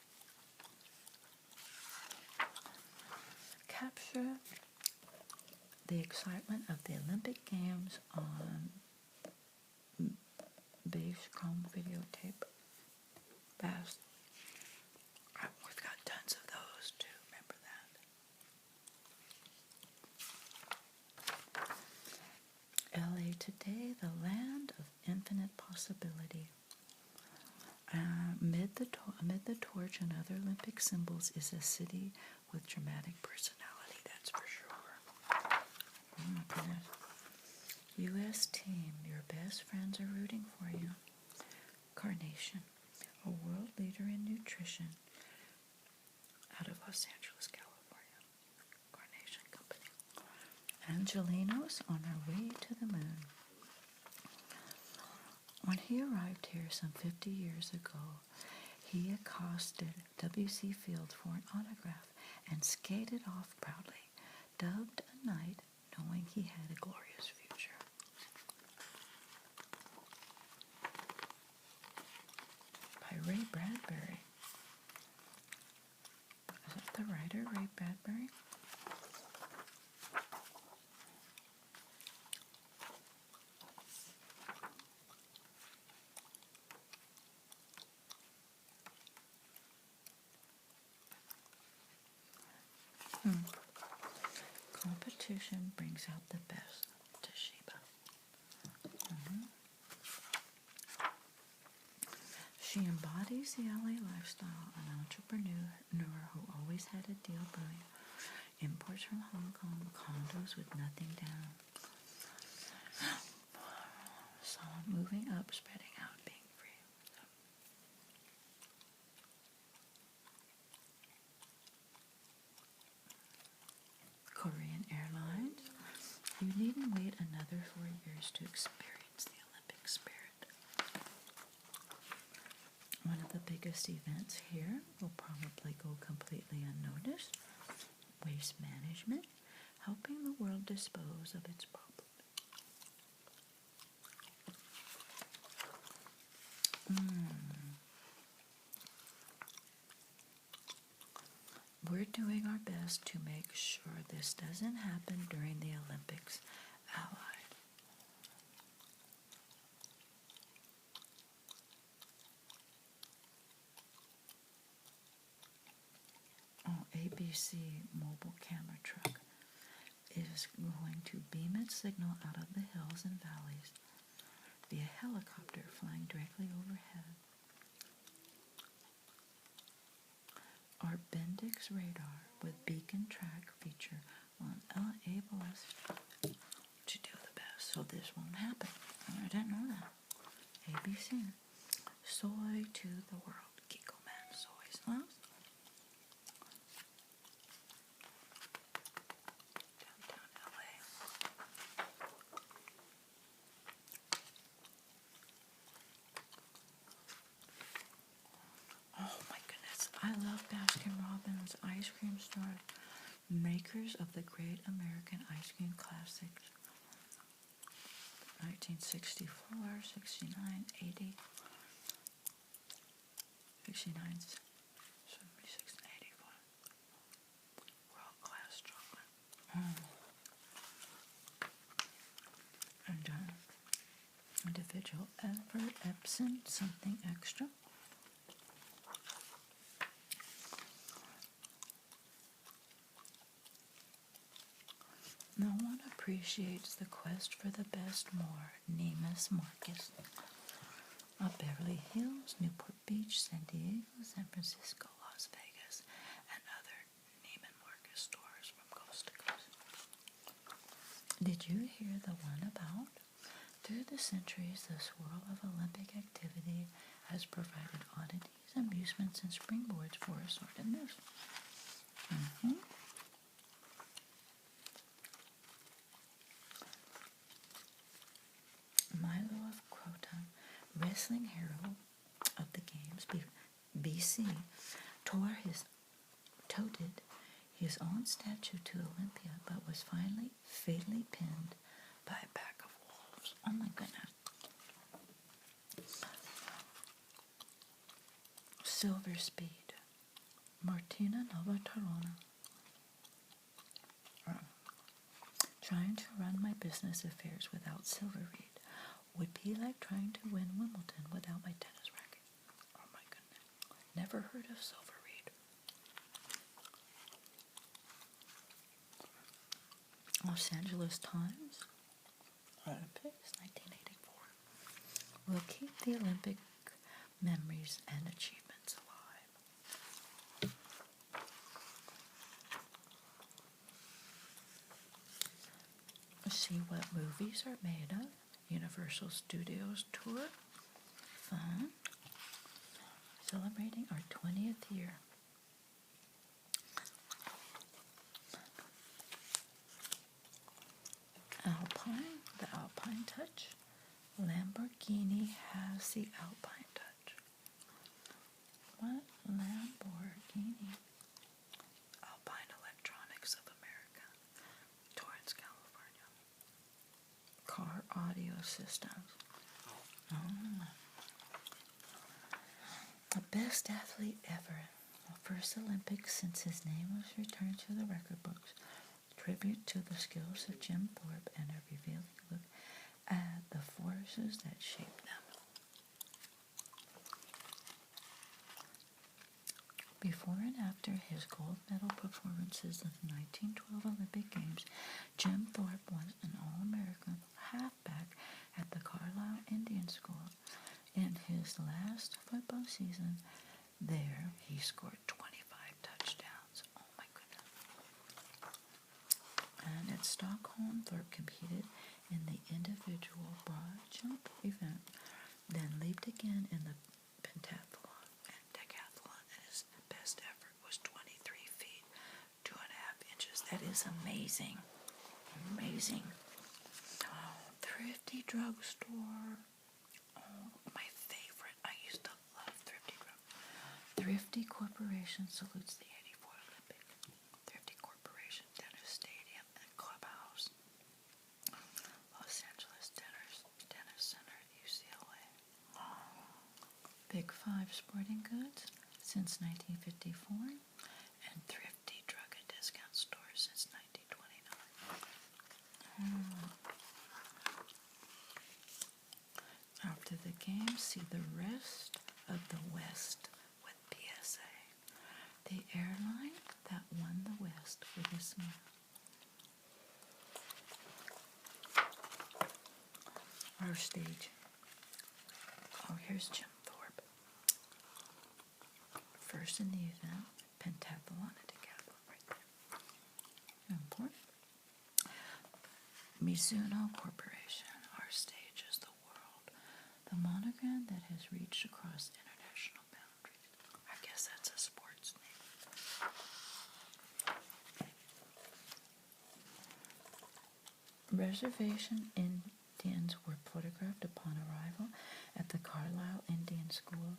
Capture the excitement of the Olympic Games on beige chrome videotape. Fast. We've got tons of those too. Remember that. LA today, the land of infinite possibility. Amid the torch and other Olympic symbols is a city with dramatic personality, that's for sure. Oh my goodness. U.S. team, your best friends are rooting for you. Carnation, a world leader in nutrition out of Los Angeles, California. Carnation Company. Angelinos on our way to the moon. When he arrived here some 50 years ago, he accosted W.C. Fields for an autograph and skated off proudly, dubbed a knight, knowing he had a glorious future. By Ray Bradbury. Is that the writer, Ray Bradbury? Competition brings out the best. Toshiba. She embodies the LA lifestyle, an entrepreneur who always had a deal brewing. Imports from Hong Kong, condos with nothing down. So moving up, spreading out, being free. Korean Airlines. You needn't wait another 4 years to experience the Olympic spirit. One of the biggest events here will probably go completely unnoticed. Waste management, helping the world dispose of its problems. We're doing our best to make sure this doesn't happen during the Olympics. Allied. Oh, ABC mobile camera truck is going to beam its signal out of the hills and valleys via helicopter flying directly overhead. Our Bendix radar with beacon track feature will enable us to do the best, so this won't happen. I didn't know that. ABC. Soy to the world. Kiko Man soy sauce. Downtown LA. Oh my goodness, I love Baskin-Robbins ice cream store, makers of the great American ice cream classics. 1964, 69, 80, 69, 76, and 84. World-class chocolate. And individual Epson, something extra. No one appreciates the quest for the best more. Neiman Marcus. Beverly Hills, Newport Beach, San Diego, San Francisco, Las Vegas, and other Neiman Marcus stores from coast to coast. Did you hear the one about? Through the centuries, the swirl of Olympic activity has provided oddities amusements, and springboards for assorted moves. Milo of Croton, wrestling hero of the games, BC, toted his own statue to Olympia, but was finally fatally pinned by a pack of wolves. Oh my goodness. Silver Speed, Martina Novatarona. Trying to run my business affairs without Silver Reed would be like trying to win Wimbledon without my tennis racket. Oh my goodness. Never heard of Silver Reed. Los Angeles Times, Olympics, 1984. Will keep the Olympic memories and achievements alive. See what movies are made of. Universal Studios tour. Fun. Celebrating our 20th year. Alpine, the Alpine Touch. Lamborghini has the Alpine Touch. What? Lamborghini. Alpine Electronics of America. Torrance, California. Car audio systems. The best athlete ever. The first Olympics since his name was returned to the record books. Tribute to the skills of Jim Thorpe and a revealing look at the forces that shaped them. Before and after his gold medal performances in the 1912 Olympic Games, Jim Thorpe was an All-American halfback at the Carlisle Indian School. In his last football season there, he scored 25 touchdowns. Oh my goodness. And at Stockholm, Thorpe competed in the individual broad jump event, then leaped again in the pentathlon and decathlon, and his best effort was 23 feet, 2.5 inches. That is amazing. Amazing. Oh, Thrifty Drugstore. Oh, my favorite. I used to love Thrifty Drug. Thrifty Corporation salutes the 84 Olympic. Thrifty Corporation, Tennis Stadium and Clubhouse. Los Angeles Tennis Center, UCLA. Big Five Sporting Goods since 1954, and Thrifty Drug and Discount Stores since 1929. After the game, see the rest of the West with PSA. The airline that won the West for this month. Our stage. Oh, here's Jim Thorpe. First in the event, pentathlon and decathlon right there. Important. Mizuno Corporation. Our stage is the world. The monogram that has reached across international boundaries. I guess that's a sports name. Reservation Indians were photographed upon arrival at the Carlisle Indian School.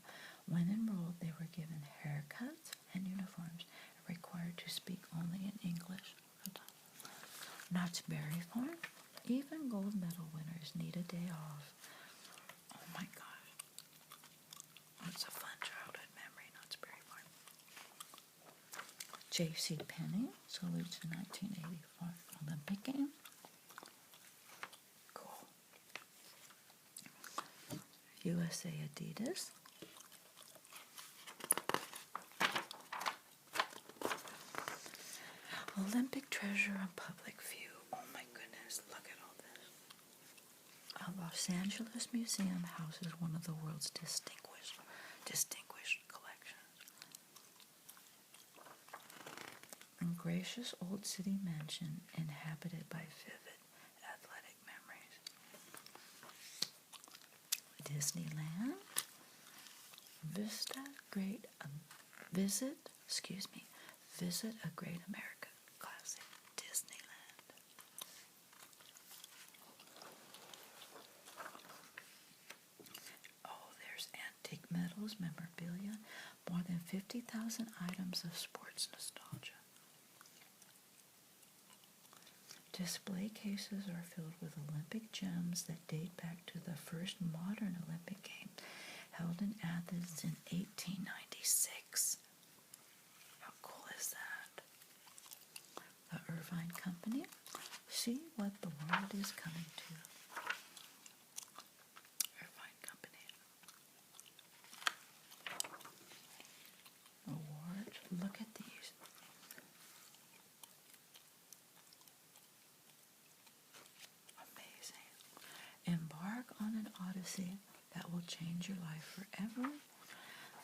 When enrolled, they were given haircuts and uniforms and required to speak only in English. Knott's Berry Farm. Even gold medal winners need a day off. Oh my gosh. That's a fun childhood memory, Knott's Berry Farm. J.C. Penney salutes the 1985 Olympic Games. Cool. USA Adidas. Olympic treasure on public view. Oh my goodness, look at all this. A Los Angeles museum houses one of the world's distinguished collections. A gracious old city mansion inhabited by vivid athletic memories. Disneyland. Visit a Great American Classic, Disneyland. Oh, there's antique metals, memorabilia, more than 50,000 items of sports nostalgia. Display cases are filled with Olympic gems that date back to the first modern Olympic Games held in Athens in 1896. How cool is that? The Irvine Company. See what the world is coming to. Irvine Company. Awards. Look at these. Embark on an odyssey that will change your life forever.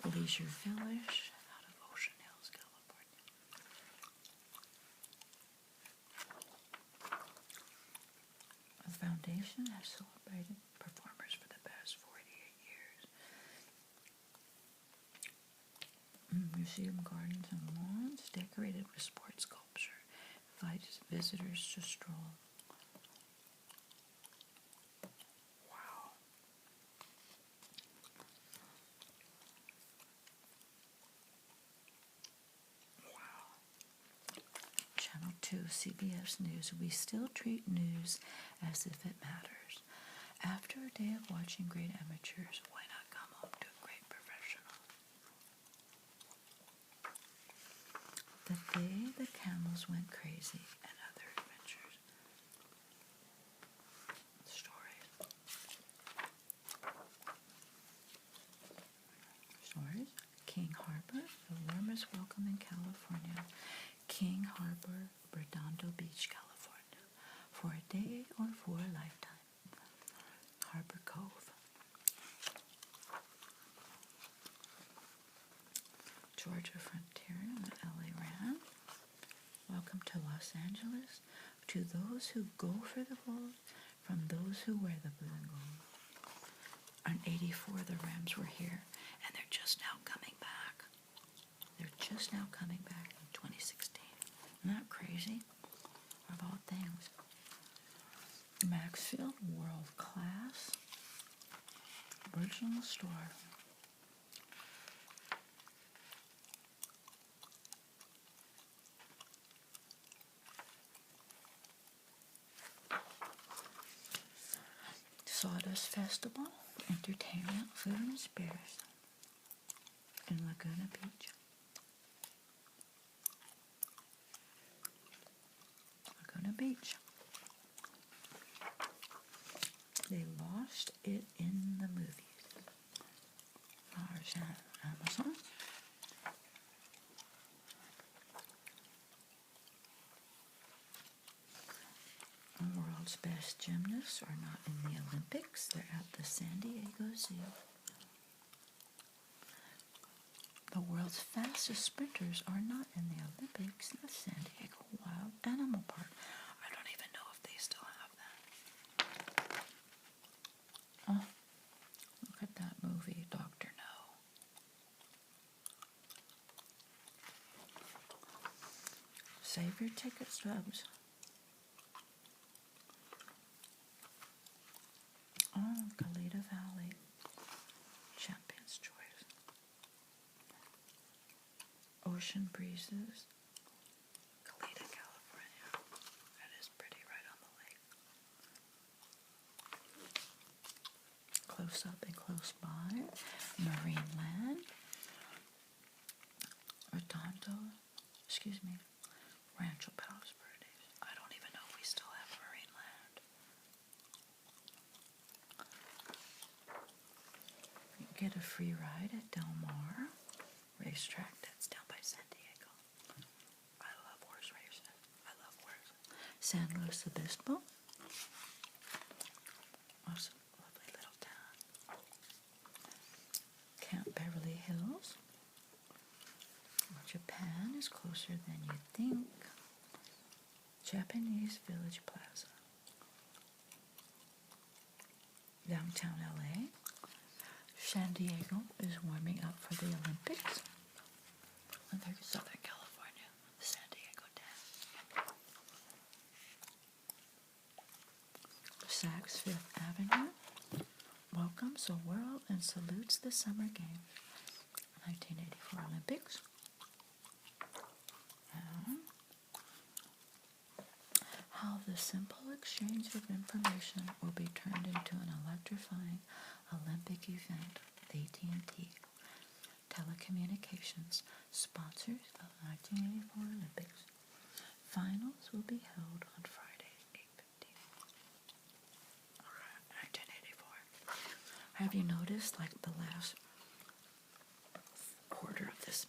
Leisure Village out of Ocean Hills, California. The foundation has celebrated performers for the past 48 years. Museum gardens and lawns decorated with sports sculpture invites visitors to stroll. Channel 2, CBS News. We still treat news as if it matters. After a day of watching great amateurs, why not come home to a great professional? The day the camels went crazy and other adventures. Stories. King Harbor, the warmest welcome in California. King Harbor, Redondo Beach, California. For a day or for a lifetime. Harbor Cove. Georgia Frontier and the LA Ram. Welcome to Los Angeles. To those who go for the gold, from those who wear the blue and gold. On 84, the Rams were here, and they're just now coming back. They're just now coming back in 2016. Isn't that crazy? Of all things. Maxfield World Class. Original store. Sawdust Festival, entertainment, food and spirits in Laguna Beach. Laguna Beach. They lost it in the movies. Ours on Amazon. The world's best gymnasts are not in the Olympics. They're at the San Diego Zoo. The world's fastest sprinters are not in the Olympics in the San Diego Wild Animal Park. I don't even know if they still have that. Oh, look at that movie, Dr. No. Save your ticket stubs. Oh, Goleta Valley. Champion's Choice. Ocean Breezes. Goleta, California. That is pretty right on the lake. Close up and close by. Marine Land. Rancho Palos Verdes. I don't even know if we still have Marine Land. You can get a free ride at Del Mar racetrack that's down by San Diego. I love horse races. I love horses. San Luis Obispo. Also a lovely little town. Camp Beverly Hills. Japan is closer than you think. Japanese Village Plaza. Downtown LA. San Diego is warming up for the Olympics. And there's Southern California, the San Diego Dam. Saks Fifth Avenue welcomes the world and salutes the Summer Games. 1984 Olympics. And how the simple exchange of information will be turned into an electrifying Olympic event. AT&T Telecommunications sponsors the 1984 Olympics. Finals will be held on Friday, 8:15. 1984. Have you noticed, like, the last quarter of this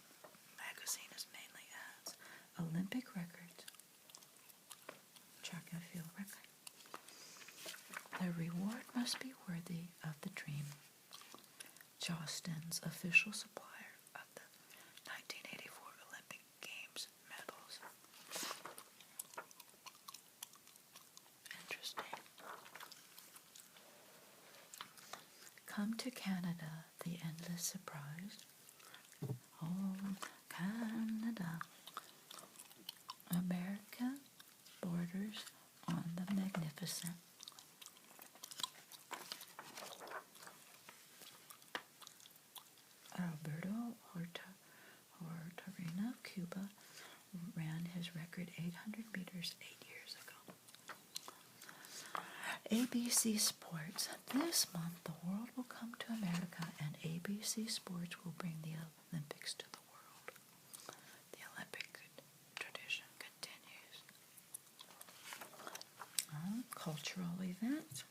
magazine is mainly ads? Olympic records. Track and field record. The reward must be worthy of the dream. Jostens, official supplier of the 1984 Olympic Games medals. Interesting. Come to Canada, the endless surprise. Oh, Canada. America borders on the magnificent. Alberto Hortarina of Cuba ran his record 800 meters 8 years ago. ABC Sports. This month, the world will come to America, and ABC Sports will bring the Olympics to the world. The Olympic tradition continues. Cultural events.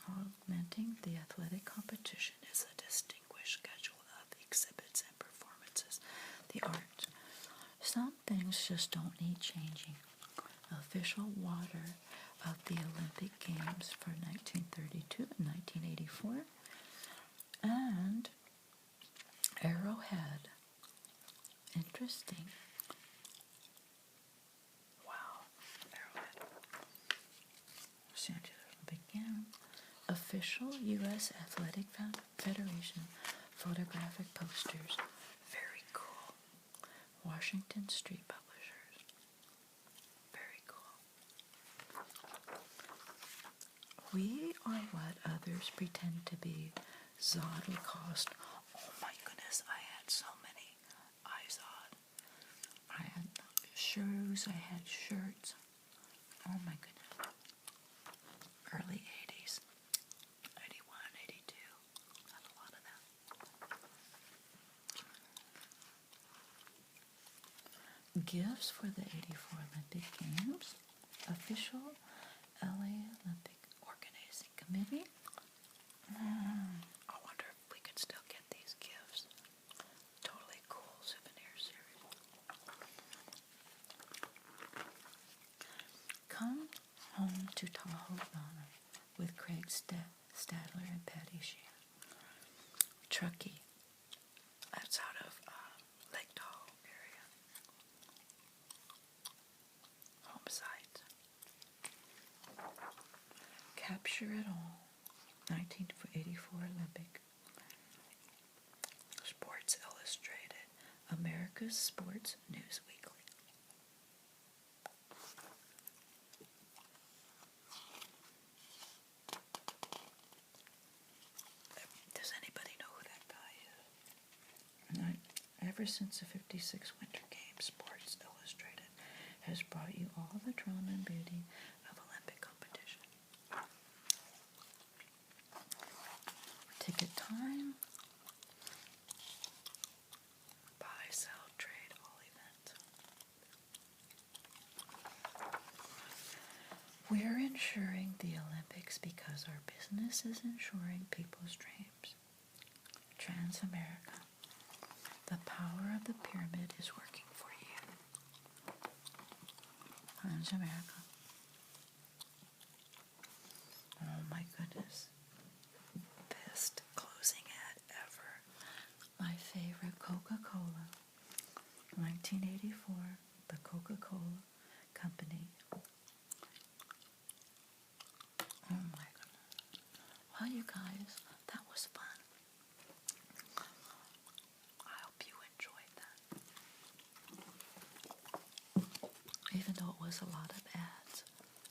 Augmenting the athletic competition is a distinguished schedule of exhibits and performances. The arts. Some things just don't need changing. Official water of the Olympic Games for 1932 and 1984. And Arrowhead. Interesting. Wow. Arrowhead. Los Angeles Olympic Games. Official U.S. Athletic Federation photographic posters. Very cool. Washington Street Publishers. Very cool. We are what others pretend to be. Zod will cost. Oh my goodness, I had so many iZod. I had shoes, I had shirts. Oh my goodness. Early 80s. 81, 82. Had a lot of that. Gifts for the 84 Olympic Games. Official LA Olympic Organizing Committee. I wonder if we could still get these gifts. Totally cool souvenir series. Come home to Tahoe Donna with Craig Stadler and Patty Sheehan. Truckee. That's out of Lake Tahoe area. Home site. Capture It All. 1984 Olympic. Sports Illustrated. America's Sports News Weekly. Does anybody know who that guy is? Ever since the 56 Winter Games, Sports Illustrated has brought you all the drama and beauty of Olympic competition. Ticket time. Buy, sell, trade, all events. We're ensuring the Olympics because our business is ensuring people's dreams. Transamerica. The power of the pyramid is working for you. Transamerica. Oh my goodness. Best closing ad ever. My favorite Coca-Cola. 1984, the Coca-Cola Company. Oh was fun. I hope you enjoyed that. Even though it was a lot of ads,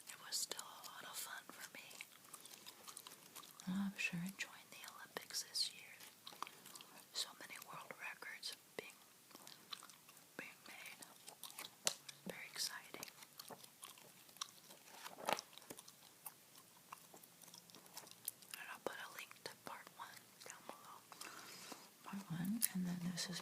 it was still a lot of fun for me. I'm sure Enjoying the Olympics this year. So many world records being made. Very exciting. And I'll put a link to part 1 down below. Part 1, and then this is